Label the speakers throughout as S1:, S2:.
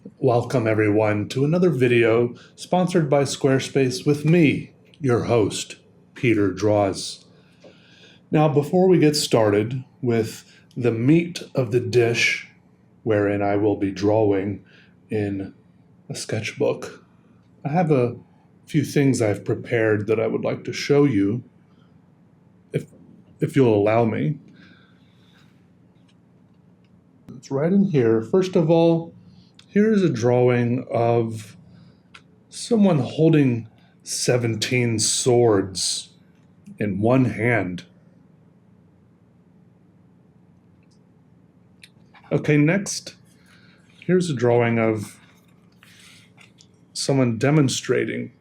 S1: Welcome everyone to another video sponsored by Squarespace with me, your host, Peter Draws. Now, before we get started with the meat of the dish, wherein I will be drawing in a sketchbook, I have a few things I've prepared that I would like to show you, if, if you'll allow me. It's right in here. First of all, here is a drawing of someone holding 17 swords in one hand. Okay, next, here's a drawing of someone demonstrating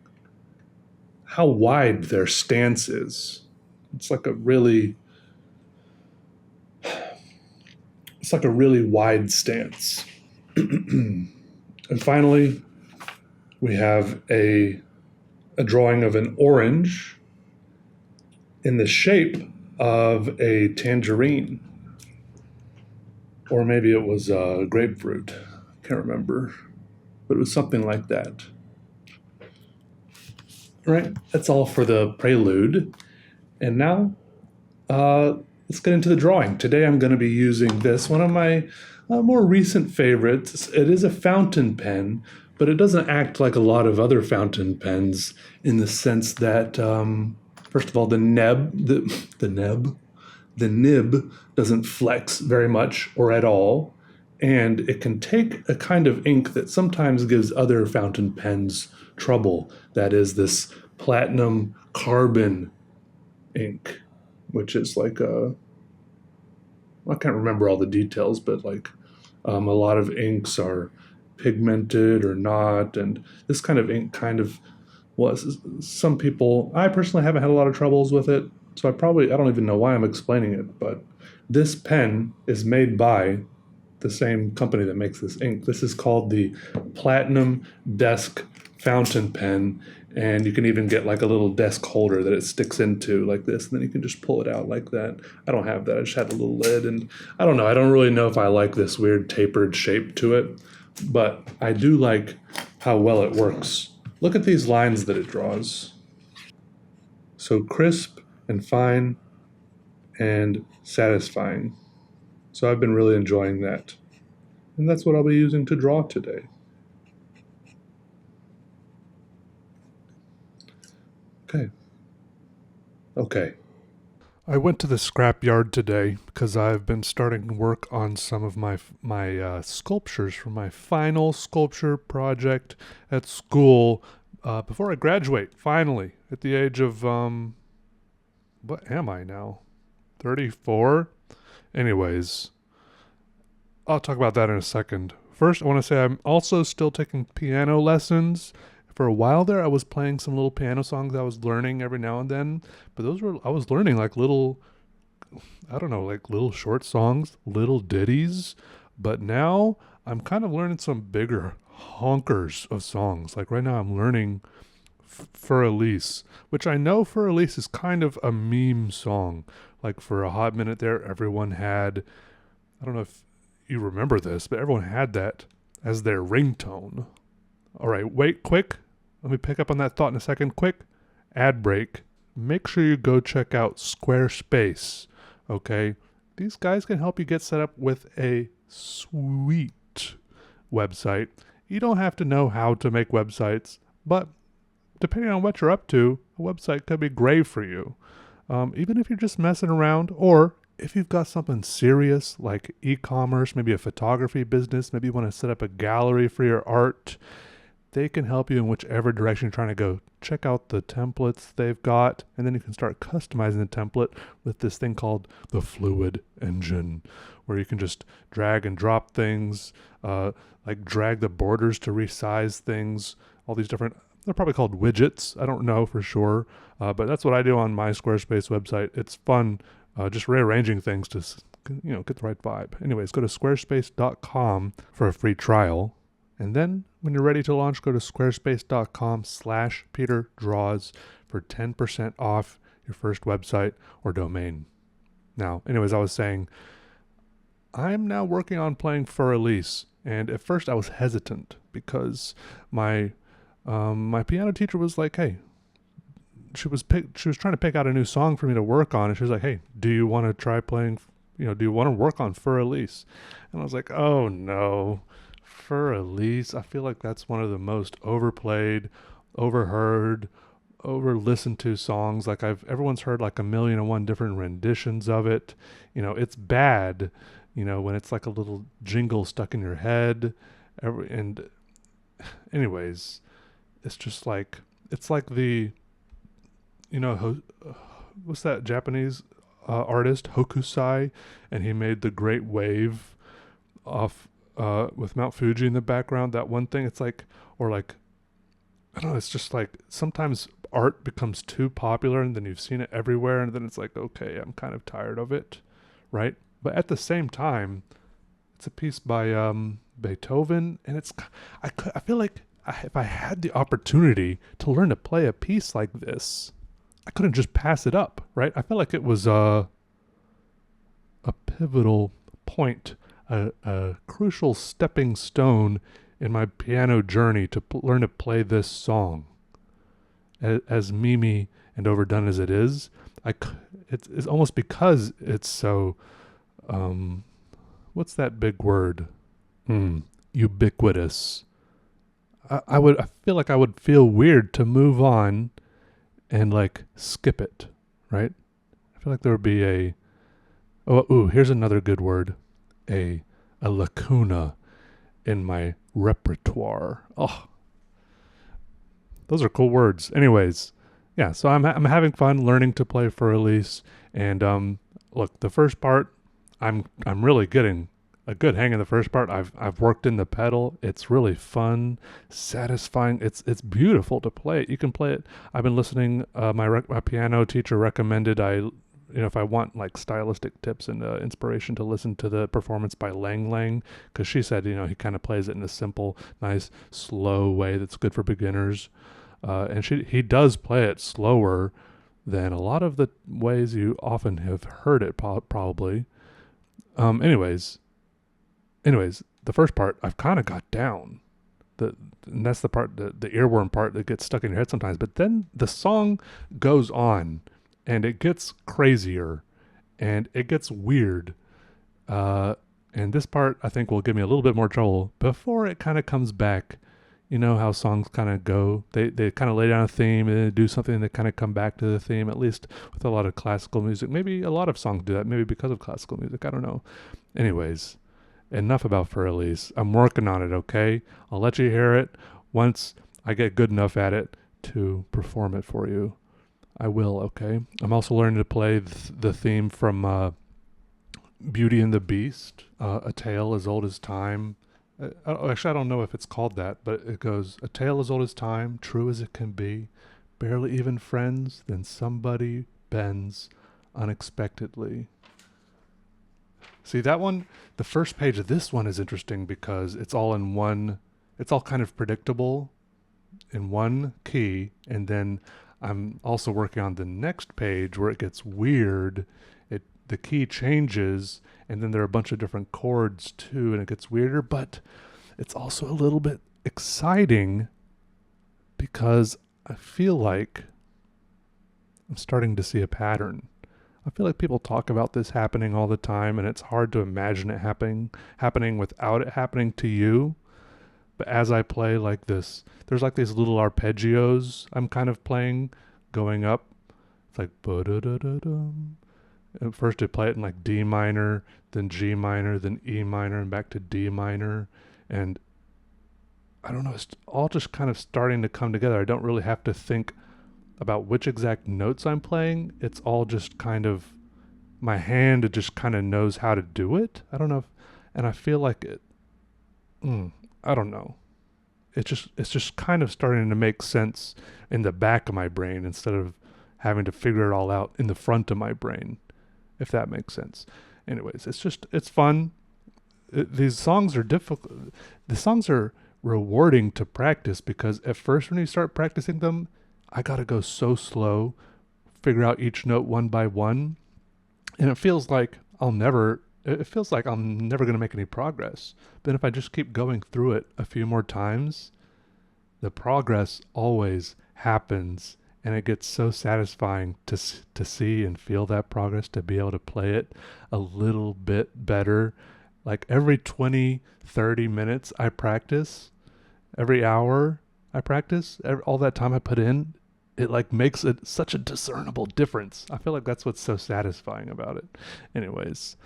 S1: how wide their stance is. It's like a really wide stance. And finally, we have a drawing of an orange in the shape of a tangerine. Or maybe it was a grapefruit. Can't remember. But it was something like that. All right, that's all for the prelude. And now, let's get into the drawing. Today I'm going to be using this, one of my more recent favorites. It is a fountain pen, but it doesn't act like a lot of other fountain pens in the sense that, first of all, the nib doesn't flex very much or at all, and it can take a kind of ink that sometimes gives other fountain pens trouble. That is this platinum carbon ink, which is like I can't remember all the details, but like a lot of inks are pigmented or not, and this kind of ink kind of was some people. I personally haven't had a lot of troubles with it, so I don't even know why I'm explaining it, but this pen is made by the same company that makes this ink. This is called the Platinum Desk Fountain Pen, and you can even get like a little desk holder that it sticks into like this, and then you can just pull it out like that. I don't have that. I just had a little lid, and I don't know. I don't really know if I like this weird tapered shape to it, but I do like how well it works. Look at these lines that it draws. So crisp and fine and satisfying. So I've been really enjoying that. And that's what I'll be using to draw today. Okay. I went to the scrapyard today because I've been starting work on some of my sculptures for my final sculpture project at school before I graduate, finally, at the age of, what am I now? 34? Anyways, I'll talk about that in a second. First, I want to say I'm also still taking piano lessons. For a while there, I was playing some little piano songs I was learning every now and then, but I was learning like little, I don't know, like little short songs, little ditties. But now I'm kind of learning some bigger honkers of songs. Like right now, I'm learning For Elise, which I know For Elise is kind of a meme song. Like for a hot minute there, everyone had, I don't know if you remember this, but everyone had that as their ringtone. All right, wait, quick. Let me pick up on that thought in a second. Quick ad break. Make sure you go check out Squarespace. Okay, these guys can help you get set up with a sweet website. You don't have to know how to make websites, but depending on what you're up to, a website could be great for you. Even if you're just messing around, or if you've got something serious like e-commerce, maybe a photography business, maybe you want to set up a gallery for your art, they can help you in whichever direction you're trying to go. Check out the templates they've got, and then you can start customizing the template with this thing called the Fluid Engine, where you can just drag and drop things, like drag the borders to resize things, all these different, they're probably called widgets. I don't know for sure, but that's what I do on my Squarespace website. It's fun just rearranging things to get the right vibe. Anyways, go to squarespace.com for a free trial. And then when you're ready to launch, go to squarespace.com/PeterDraws for 10% off your first website or domain. Now, anyways, I was saying, I'm now working on playing For Elise. And at first I was hesitant because my my piano teacher was like, "Hey," she was trying to pick out a new song for me to work on, and she was like, "Hey, do you want to try playing? Do you want to work on Fur Elise?" And I was like, "Oh no, Fur Elise! I feel like that's one of the most overplayed, overheard, over listened to songs. Like everyone's heard like a million and one different renditions of it. It's bad. When it's like a little jingle stuck in your head. And anyways, it's just like it's like the what's that Japanese artist Hokusai, and he made the Great Wave off with Mount Fuji in the background. That one thing. It's like, or like, I don't know. It's just like sometimes art becomes too popular, and then you've seen it everywhere, and then it's like, okay, I'm kind of tired of it, right? But at the same time, it's a piece by Beethoven, and I feel like if I had the opportunity to learn to play a piece like this, I couldn't just pass it up, right? I felt like it was a pivotal point, a crucial stepping stone in my piano journey to learn to play this song. As memey and overdone as it is, it's almost because it's so, what's that big word? Ubiquitous. I feel like I would feel weird to move on and like skip it, right? I feel like there would be here's another good word, a lacuna in my repertoire. Oh, those are cool words. Anyways, yeah. So I'm having fun learning to play Fur Elise, and look, the first part, I'm really getting a good hang of the first part. I've worked in the pedal. It's really fun, satisfying. It's beautiful to play it. You can play it. I've been listening. My piano teacher recommended if I want like stylistic tips and inspiration, to listen to the performance by Lang Lang, because she said he kind of plays it in a simple, nice, slow way that's good for beginners, and he does play it slower than a lot of the ways you often have heard it probably. Anyways, the first part I've kind of got down. And that's the part, the earworm part that gets stuck in your head sometimes. But then the song goes on, and it gets crazier, and it gets weird. And this part, I think, will give me a little bit more trouble before it kind of comes back. You know how songs kind of go. They kind of lay down a theme and then do something, and they kind of come back to the theme, at least with a lot of classical music. Maybe a lot of songs do that, maybe because of classical music. I don't know. Anyways, enough about Fur Elise. I'm working on it, okay? I'll let you hear it once I get good enough at it to perform it for you. I will, okay? I'm also learning to play the theme from Beauty and the Beast, A Tale as Old as Time. Actually, I don't know if it's called that, but it goes, a tale as old as time, true as it can be, barely even friends, then somebody bends unexpectedly. See, that one, the first page of this one is interesting because it's all kind of predictable in one key, and then I'm also working on the next page where it gets weird. The key changes, and then there are a bunch of different chords too, and it gets weirder, but it's also a little bit exciting because I feel like I'm starting to see a pattern. I feel like people talk about this happening all the time, and it's hard to imagine it happening without it happening to you. But as I play like this, there's like these little arpeggios I'm kind of playing going up. It's like ba-da-da-da-dum. At first I play it in like D minor, then G minor, then E minor, and back to D minor. And I don't know, it's all just kind of starting to come together. I don't really have to think about which exact notes I'm playing. It's all just kind of, my hand, it just kind of knows how to do it. I don't know and I feel like it, I don't know. It's just kind of starting to make sense in the back of my brain instead of having to figure it all out in the front of my brain, if that makes sense. Anyways, it's fun. These songs are difficult. The songs are rewarding to practice because at first when you start practicing them, I gotta go so slow, figure out each note one by one, and it feels like I'll never it feels like I'm never going to make any progress. But if I just keep going through it a few more times, the progress always happens, and it gets so satisfying to see and feel that progress, to be able to play it a little bit better. Like every 20, 30 minutes I practice, every hour I practice, all that time I put in, it like makes it such a discernible difference. I feel like that's what's so satisfying about it. Anyways,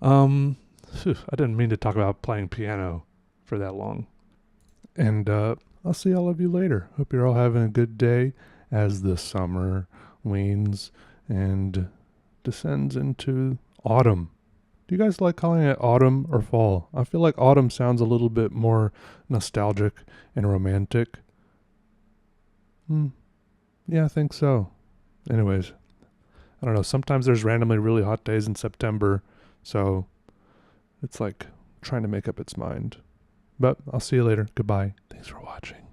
S1: um, I didn't mean to talk about playing piano for that long. And I'll see all of you later. Hope you're all having a good day as the summer wanes and descends into autumn. Do you guys like calling it autumn or fall? I feel like autumn sounds a little bit more nostalgic and romantic. Yeah, I think so. Anyways, I don't know. Sometimes there's randomly really hot days in September, so it's like trying to make up its mind. But I'll see you later. Goodbye. Thanks for watching.